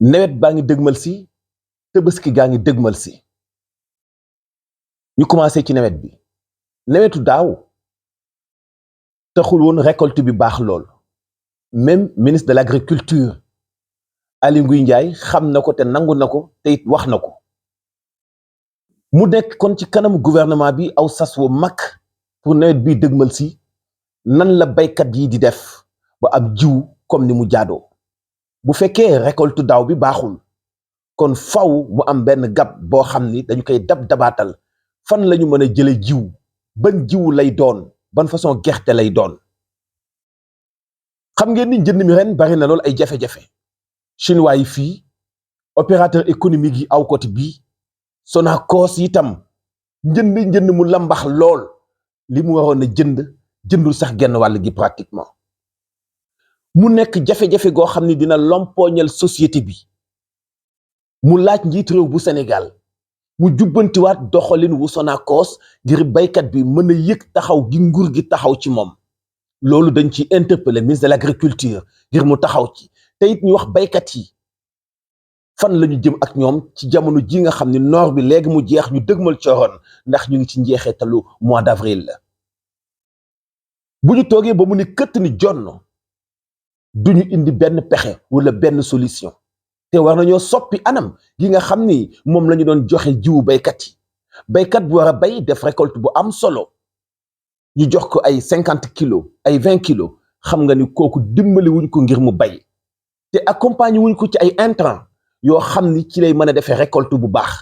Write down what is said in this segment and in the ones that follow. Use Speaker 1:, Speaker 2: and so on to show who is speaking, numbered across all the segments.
Speaker 1: nawet baa ngi dëgmal si Tabaski gaa ngi dëgmal si ñu commencé ci nawet bi nawetu daaw taxul woon récolte bi baax lool même ministre de l'agriculture Aly Ngouille Ndiaye xam na ko te nangu na ko te it wax na ko mu nekk kon ci kanam gouvernement bi aw sas wu mag pour nawet bi dëgmal si nan la baykat yi di def ba am jiw comme ni mu jaadoo bu fekkee récolte daaw bi baaxul kon faw mu am benn gab boo xam ni dañu koy dabaatal fan la ñu mën a jële jiw ban jiw lay doon ban façon gerte lay doon xam ngeen ni njënd mi ren bari na lool ay jafe-jafe chinois yi fii opérateur économique yi aw côté bii Sonacos itam njënd mu lambax lool li mu waroon a jëndul sax genn wàll gi pratiquement mu nekk jafe-jafe goo xam ni dina lompooñal société bi mu laaj njiit réew bu Sénégal mu jubbantiwaat doxalin wu Sonacos ngir baykat bi mën a yëg taxaw gi nguur gi taxaw ci moom loolu dañ ci interpeller ministre de l'agriculture ngir mu taxaw ci te it ñu wax baykat yi fan la ñu jëm ak ñoom ci jamono ji nga xam ni noor bi léegi mu jeex ñu dëgmal cooroon ndax ñu ngi ci njeexeetalu mois d'avril la bu ñu toogee ba mu ni këtt ni jonn duñu indi benn pexe wala benn solution te war nañoo soppi anam gi nga xam ni moom la ñu doon joxe jiwu baykat yi baykat bu war a bay def récolte bu am solo ñu jox ko ay 50 kilos ay 20 kilos xam nga ni kooku dimbali wuñ ko ngir mu bay te accompagner wuñ ko ci ay intrants yoo xam ni ci lay mën a defee récolte bu baax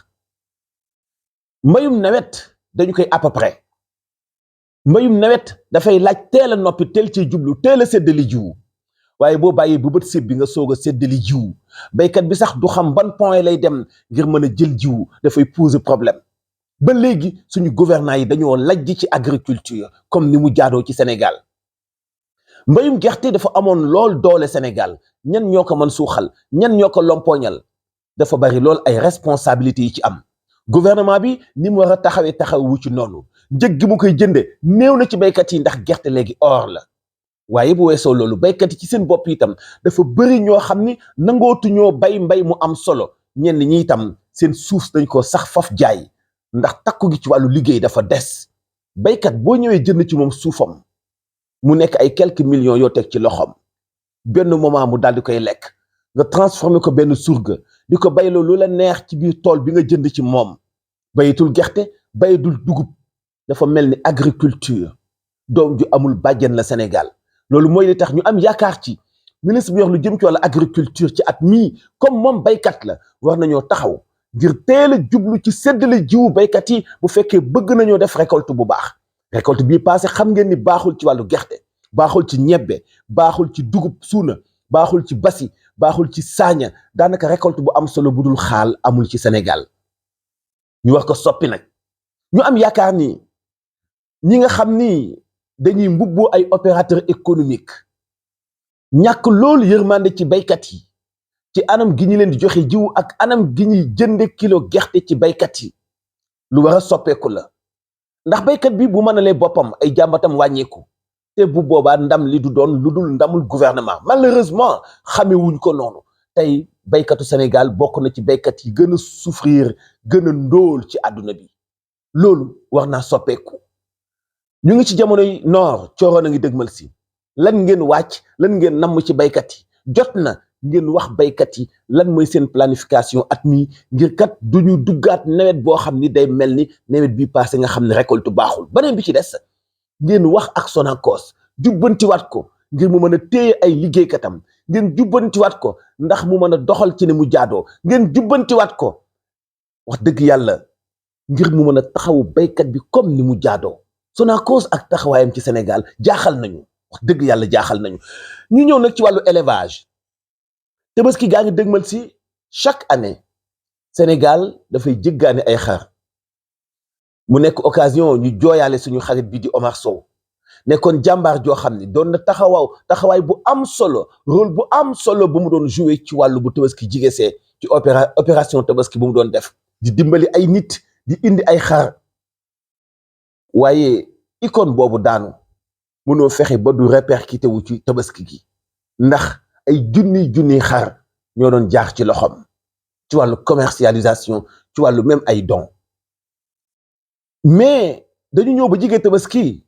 Speaker 1: mbayum nawet dañu koy à peu près mbayum nawet dafay laaj teel a noppi teel ci jublu teel a séddali jiwu waaye boo bàyyee bu bët séb bi nga soog a séddali jiwu baykat bi sax du xam ban point lay dem ngir mën a jël jiwu dafay poser problème ba léegi suñu gouvernants yi dañoo lajj ci agriculture comme ni mu jaadoo ci Sénégal mbayum gerte dafa amoon lool doole Sénégal ñan ñoo ko mën suuxal ñan ñoo ko lompooñal dafa bari lool ay responsabilités yi ci am gouvernement bi ni mu war a taxawu ci noonu njëg gi mu koy jënde néew na ci baykat yi ndax gerte léegi or la waaye bu weesoo loolu baykat yi ci seen bopp itam dafa bëri ñoo xam ni nangootu ñoo bay mbay mu am solo ñenn ñi itam seen suuf dañ ko sax faf jaay ndax takku gi ci wàllu liggéey dafa des baykat boo ñëwee jënd ci moom suufam mu nekk ay quelques millions yoo teg ci loxoom benn moment mu daal di koy lekk nga transformer ko benn surga di ko bayloo lu la neex ci biir tool bi nga jënd ci moom bayitul gerte bayitul dugub dafa mel ni agriculture doom ju amul bàjjen la Sénégal loolu mooy li tax ñu am yaakaar ci ministre bi wax lu jëm ci wàllu agriculture ci at mii comme moom baykat la war nañoo taxaw ngir teel a jublu ci séddale jiwu baykat yi bu fekkee bëgg nañoo def récolte bu baax récolte bii passé xam ngeen ni baaxul ci wàllu gerte baaxul ci ñebbe baaxul ci dugub suuna baaxul ci basi baaxul ci saaña daanaka récolte bu am solo bu dul xaal amul ci Sénégal ñu wax ko soppi nag ñu am yaakaar ni ñi nga xam ni dañuy mbubboo ay opérateur économique ñàkk loolu yërmande ci baykat yi ci anam gi ñu leen di joxe jiwu ak anam gi ñuy jënde kilo gerte ci baykat yi lu war a soppeeku la ndax baykat bi bu mënalee boppam ay jàmbatam wàññeeku te bu boobaa ndam li du doon lu dul ndamul gouvernement malheureusement xamewuñ ko noonu tey baykatu Sénégal bokk na ci baykat yi gën a souffrir gën a ndóol ci àdduna bi loolu war naa soppeeku ñu ngi ci jamonoy noor cooroon a ngi dëgmal si lan ngeen wàcc lan ngeen namm ci baykat yi jot na ngeen wax baykat yi lan mooy seen planification at mi ngir kat duñu duggaat nawet boo xam ni day mel ni nawet bi passé nga xam ne récolte baaxul beneen bi ci des ngeen wax ak Sonacos jubbantiwaat ko ngir mu mën a téye ay liggéeykatam ngeen jubbantiwaat ko ndax mu mën a doxal ci ne mu jaadoo ngeen jubbantiwaat ko wax dëgg yàlla ngir mu mën a taxawu baykat bi comme ni mu jaadoo Sonacos ak taxawaayam ci Sénégal jaaxal nañu wax dëgg yàlla jaaxal nañu ñu ñëw nag ci wàllu élevage Tabaski gaa ngi dëgmal si chaque année Sénégal dafay jéggaani ay xar mu nekk occasion ñu jooyaale suñu xarit bi di Omar Sow nekkoon jàmbaar joo xam ni doon na taxawaay bu am solo rôle bu am solo bu mu doon joué ci wàllu bu Tabaski jigesee ci opération Tabaski bu mu doon def di dimbali ay nit di indi ay xar waaye icône boobu daanu mënoo fexe ba du répercuté wu ci Tabaski gi ndax ay junniy xar ñoo doon jaar ci loxom ci wàllu commercialisation ci wàllu même ay dons mais dañu ñëw ba jigee Tabaski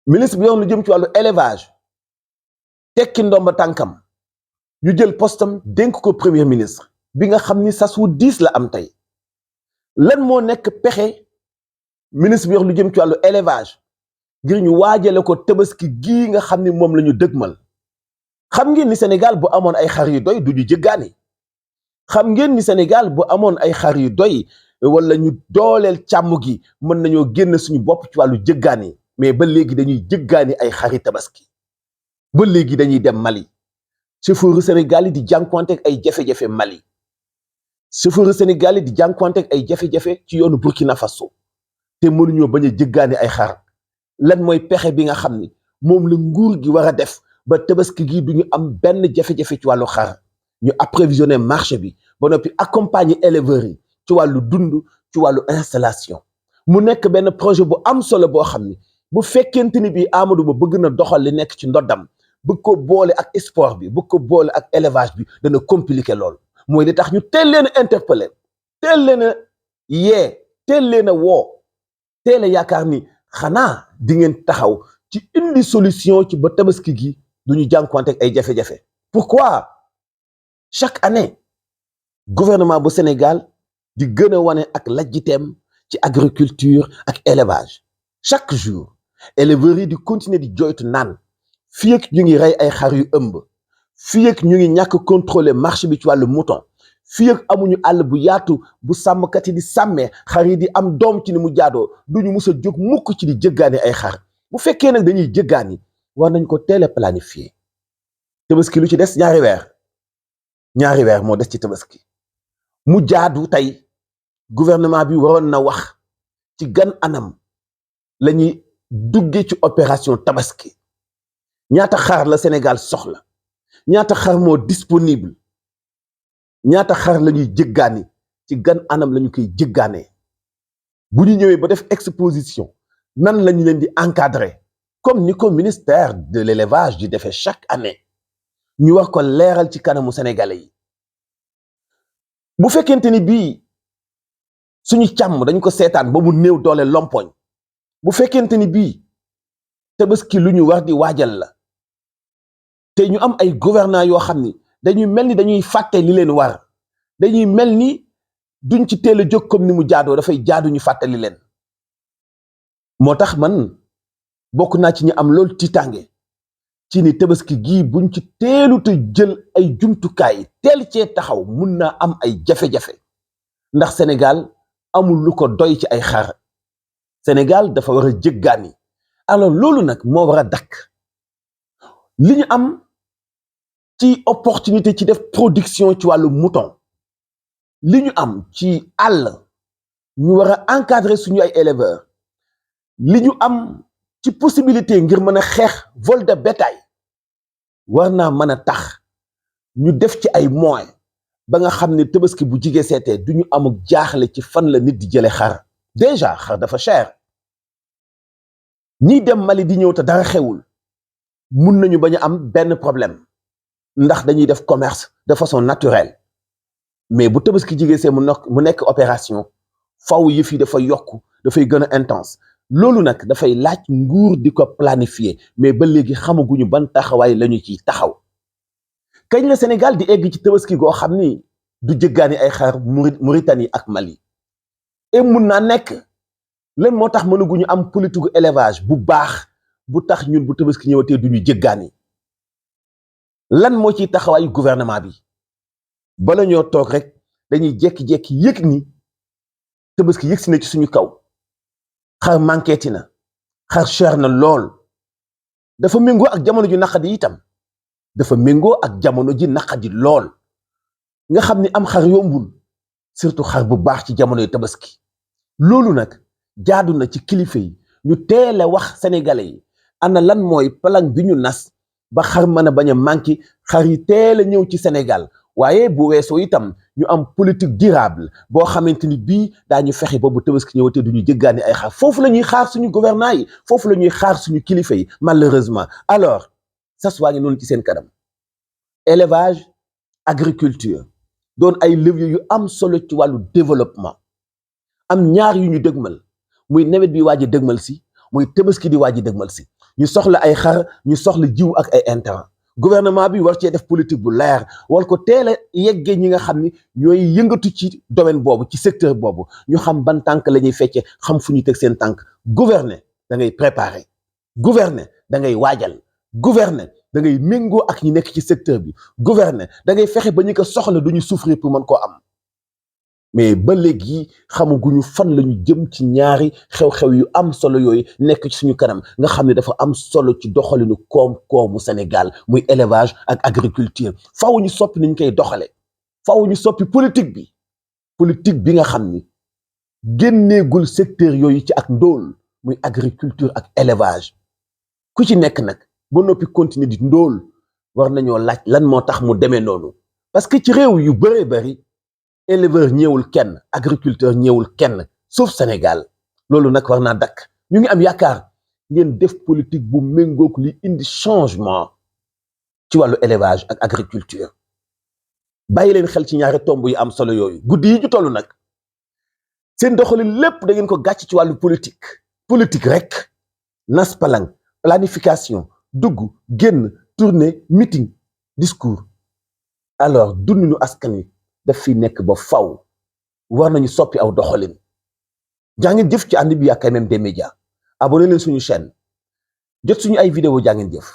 Speaker 1: ministre bi yoon lu jëm ci wàllu élevage tekki ndomba tànkam ñu jël postam dénk ko premier ministre bi nga xam ni sas wu diis la am tey lan moo nekk pexe ministre bi yoon lu jëm ci wàllu élevage ngir ñu waajale ko Tabaski gii nga xam ni moom la ñu dëgmal xam ngeen ni Sénégal bu amoon ay xar yu doy du ñu jëggaani xam ngeen ni Sénégal bu amoon ay xar yu doy wala ñu dooleel càmm gi mën nañoo génn suñu bopp ci wàllu jëggaani mais ba léegi dañuy jëggaani ay xari Tabaski ba léegi dañuy dem Mali chauffeur Sénégal yi di jànkuwanteeg ay jafe-jafe Mali chauffeur Sénégal yi di jànkuwanteeg ay jafe-jafe ci yoonu Burkina Faso te mënuñoo bañ a jëggaani ay xar lan mooy pexe bi nga xam ni moom la nguur gi war a def ba Tabaski gi duñu am benn jafe-jafe ci wàllu xar ñu approvisionner marché bi ba noppi accompagner éleveurs yi ci wàllu dund ci wàllu installation mu nekk benn projet bu am solo boo xam ni bu fekkente ni bii Amadou Ba bëgg na doxal li nekk ci ndoddam bëgg ko boole ak sport bi bëgg ko boole ak élevage bi dana compliqué lool mooy li tax ñu teel leen a interpellé teel leen a yee teel leen a woo teel a yaakaar ni xanaa di ngeen taxaw ci indi solution ci ba Tabaski gi du ñu jànkuwanteeg ay jafe-jafe. Pourquoi chaque année gouvernement bu Sénégal di gën a wane ak lajjiteem ci agriculture ak élevage chaque jour éleveurs yi di continuer di joytu naan fii ak ñu ngi rey ay xar yu ëmb fii ak ñu ngi ñàkk contrôler marché bi ci wàllu mouton fii ak amuñu àll bu yaatu bu sàmmkat yi di sàmmee xar yi di am doom ci ni mu jaadoo duñu mus a jóg mukk ci di jëggaani ay xar bu fekkee nag dañuy jëggaani war nañ ko teel a planifier Tabaski lu ci des ñaari weer moo des ci Tabaski mu jaadu tey gouvernement bi waroon na wax ci gan anam la ñuy duggee ci opération Tabaski ñaata xar la Sénégal soxla ñaata xar moo disponible ñaata xar la ñuy jëggaani ci gan anam la ñu koy jëggaanee bu ñu ñëwee ba def exposition nan la ñu leen di encadrer comme ni ko ministère de l'élevage di defee chaque année ñu war ko leeral ci kanamu sénégalais yi bu fekkente ni bii suñu càmm dañ ko seetaan ba mu néew doole lompoñ bu fekkente ni bii Tabaski lu ñu war di waajal la te ñu am ay gouvernants yoo xam ni dañuy mel ni dañuy fàtte li leen war dañuy mel ni duñ ci teel a jóg comme ni mu jaadoo dafay jaadu ñu fàttali leen moo tax man bokk naa ci ñu am loolu tiitaange ci ni Tabaski gii buñ ci teelu te jël ay jumtukaay teel cee taxaw mun naa am ay jafe-jafe ndax Sénégal amul lu ko doy ci ay xar Sénégal dafa war a jëggaani alors loolu nag moo war a dakk li ñu am ci opportunité ci def production ci wàllu mouton li ñu am ci àll ñu war a encadrer suñu ay éleveurs li ñu am ci possibilité ngir mën a xeex vol de bétail war naa mën a tax ñu def ci ay moyens ba nga xam ne Tabaski bu jigee seetee du ñu amuk jaaxle ci fan la nit di jële xar déjà xar dafa cher ñiy dem Mali di ñëw te dara xewul mun nañu bañ a am benn problème ndax dañuy def commerce de façon naturelle mais bu Tabaski jigee see mu nekk opération faw yëf yi dafay yokku dafay gën a intense loolu nag dafay laaj nguur di ko planifier mais ba léegi xamaguñu ban taxawaay lañu ciy taxaw kañ la Sénégal di egg ci Tabaski goo xam ni du jëggaani ay xar Mauritanie ak Mali et mun naa nekk lan moo tax mënaguñu am politique élevage bu baax bu tax ñun bu Tabaski ñëwatee duñu jëggaani lan moo ciy taxawaayu gouvernement bi bala ñoo toog rek dañuy jékki-jékki yëg ni Tabaski yëg si na ci suñu kaw xar manqueeti na xar cher na lool dafa méngoo ak jamono ju naqadi itam dafa méngoo ak jamono ji naqadi lool nga xam ni am xar yombul surtout xar bu baax ci jamonoy Tabaski loolu nag jaadu na ci kilifa yi ñu teel a wax sénégalais yi ana lan mooy plan bi ñu nas ba xar mën a bañ a manqué xar yi teel a ñëw ci Sénégal waaye bu weesoo itam ñu am politique durable boo xamante ni bii daañu fexe ba bu Tabaski ñëwatee du ñu jëggaani ay xar foofu la ñuy xaar suñu gouvernants yi foofu la ñuy xaar suñu kilifa yi malheureusement alors sas waa ngi noonu ci seen kanam élevage agriculture doon ay levier yu am solo ci wàllu développement am ñaar yu ñu dëgmal muy nawet bi waaj a dëgmal si muy Tabaski di waaj a dëgmal si ñu soxla ay xar ñu soxla jiw ak ay intrants gouvernement bi war cee def politique bu leer war ko teel a yeggee ñi nga xam ni ñooy yëngatu ci domaine boobu ci secteur boobu ñu xam ban tànk la ñuy feccee xam fu ñu teg seen tànk gouverner da ngay préparer gouverner da ngay waajal gouverner da ngay méngoo ak ñi nekk ci secteur bi gouverner da ngay fexe ba ñu ko soxla du ñu souffrir pour mën koo am mais ba léegi xamaguñu fan la ñu jëm ci ñaari xew-xew yu am solo yooyu nekk ci suñu kanam nga xam ne dafa am solo ci doxalinu koom-koomu Sénégal muy élevage ak agriculture faaw ñu soppi niñ koy doxale faaw ñu soppi politique bi nga xam ni génneegul secteur yooyu ci ak ndóol muy agriculture ak élevage ku ci nekk nag ba noppi continuer di ndóol war nañoo laaj lan moo tax mu demee noonu parce que ci réew yu bëree bëri éleveur ñëwul kenn agriculteur ñëwul kenn sauf Sénégal loolu nag war naa dakk ñu ngi am yaakaar ngeen def politique bu méngoog li indi changement ci wàllu élevage ak agriculture bàyyi leen xel ci ñaari tomb yi am solo yooyu guddi yi ñu toll nag seen doxalin lépp da ngeen ko gàcc ci wàllu politique rek nas palang planification dugg génn tournée meeting discours alors dundinu askan wi daf fi nekk ba faw war nañu soppi aw doxalin jaa ngeen jëf ci ànd bi ak KMM des médias abonné leen suñu chaîne jot suñu ay vidéo jaa ngeen jëf